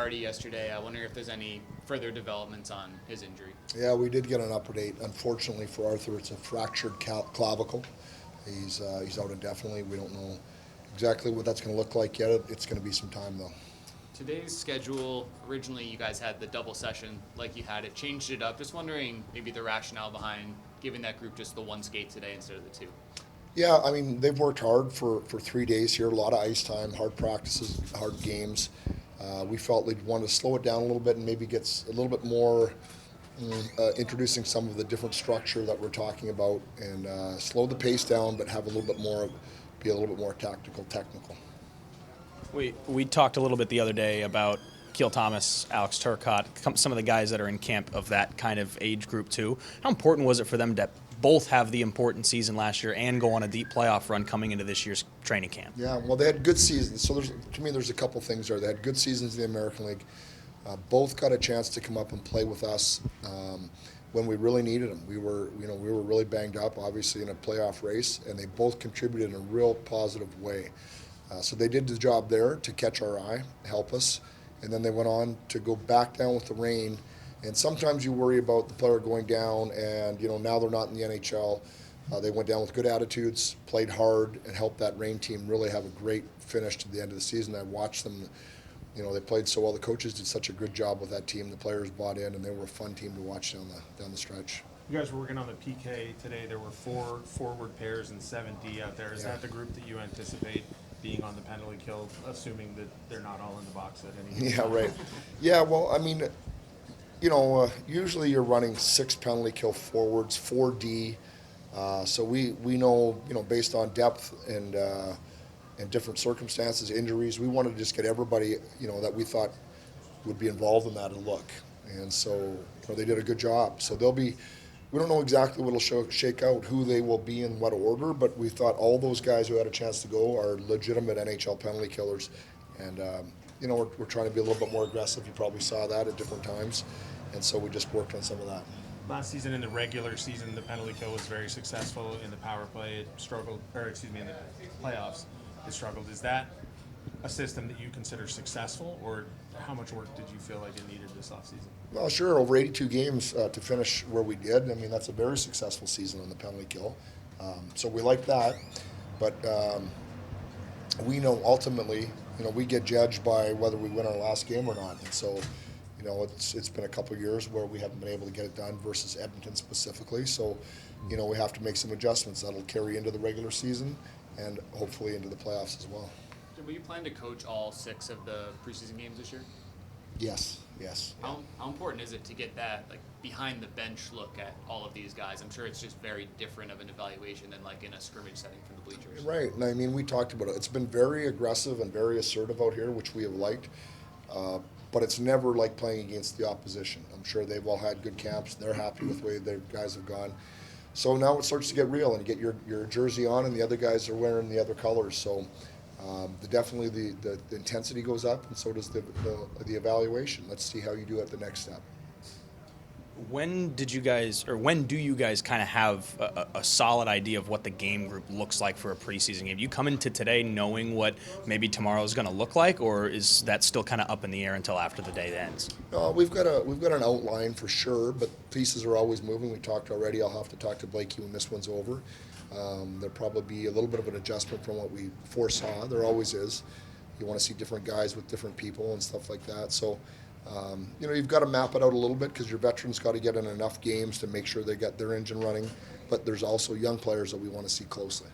Hardy yesterday. I wonder if there's any further developments on his injury. Yeah, we did get an update. Unfortunately for Arthur, it's a fractured clavicle. He's out indefinitely. We don't know exactly what that's going to look like yet. It's going to be some time, though. Today's schedule, originally you guys had the double session like you had it, changed it up. Just wondering maybe the rationale behind giving that group just the one skate today instead of the two. Yeah, I mean, they've worked hard for 3 days here, a lot of ice time, hard practices, hard games. We felt they'd want to slow it down a little bit and maybe get a little bit more introducing some of the different structure that we're talking about and slow the pace down, but have a little bit more, be a little bit more tactical, technical. We talked a little bit the other day about Keel Thomas, Alex Turcotte, some of the guys that are in camp of that kind of age group too. How important was it for them to both have the important season last year and go on a deep playoff run coming into this year's training camp? Yeah, well, they had good seasons. So to me, there's a couple things there. They had good seasons in the American League. Both got a chance to come up and play with us when we really needed them. We were really banged up, obviously, in a playoff race, and they both contributed in a real positive way. So they did the job there to catch our eye, help us, and then they went on to go back down with the rain. And sometimes you worry about the player going down, and now they're not in the NHL. They went down with good attitudes, played hard, and helped that Reign team really have a great finish to the end of the season. I watched them. They played so well. The coaches did such a good job with that team. The players bought in, and they were a fun team to watch down the stretch. You guys were working on the PK today. There were 4 forward pairs and 7D out there. Is that the group that you anticipate being on the penalty kill, assuming that they're not all in the box at any Yeah, right. Yeah, well, I mean, usually you're running 6 penalty kill forwards, 4D. So we know, based on depth and different circumstances, injuries, we wanted to just get everybody, that we thought would be involved in that a look. And so they did a good job. So we don't know exactly what will shake out, who they will be in what order, but we thought all those guys who had a chance to go are legitimate NHL penalty killers. And, we're trying to be a little bit more aggressive. You probably saw that at different times. And so we just worked on some of that. Last season, in the regular season, the penalty kill was very successful. In the power play, it struggled, in the playoffs, it struggled. Is that a system that you consider successful, or how much work did you feel like it needed this offseason? Well, sure, over 82 games to finish where we did. I mean, that's a very successful season on the penalty kill. So we like that. But we know ultimately, we get judged by whether we win our last game or not. And so, it's been a couple of years where we haven't been able to get it done versus Edmonton specifically. So, we have to make some adjustments that'll carry into the regular season and hopefully into the playoffs as well. Will you plan to coach all 6 of the preseason games this year? Yes. How important is it to get that behind the bench look at all of these guys? I'm sure it's just very different of an evaluation than in a scrimmage setting from the bleachers. Right, and I mean, we talked about it. It's been very aggressive and very assertive out here, which we have liked. But it's never like playing against the opposition. I'm sure they've all had good camps. They're happy with the way their guys have gone. So now it starts to get real, and you get your jersey on, and the other guys are wearing the other colors. So definitely the intensity goes up, and so does the evaluation. Let's see how you do at the next step. When do you guys kind of have a solid idea of what the game group looks like for a preseason game? Do you come into today knowing what maybe tomorrow is going to look like, or is that still kind of up in the air until after the day ends? No, we've got an outline for sure, but pieces are always moving. We talked already. I'll have to talk to Blakey when this one's over. There'll probably be a little bit of an adjustment from what we foresaw. There always is. You want to see different guys with different people and stuff like that. So. You've got to map it out a little bit because your veterans got to get in enough games to make sure they get their engine running, but there's also young players that we want to see closely.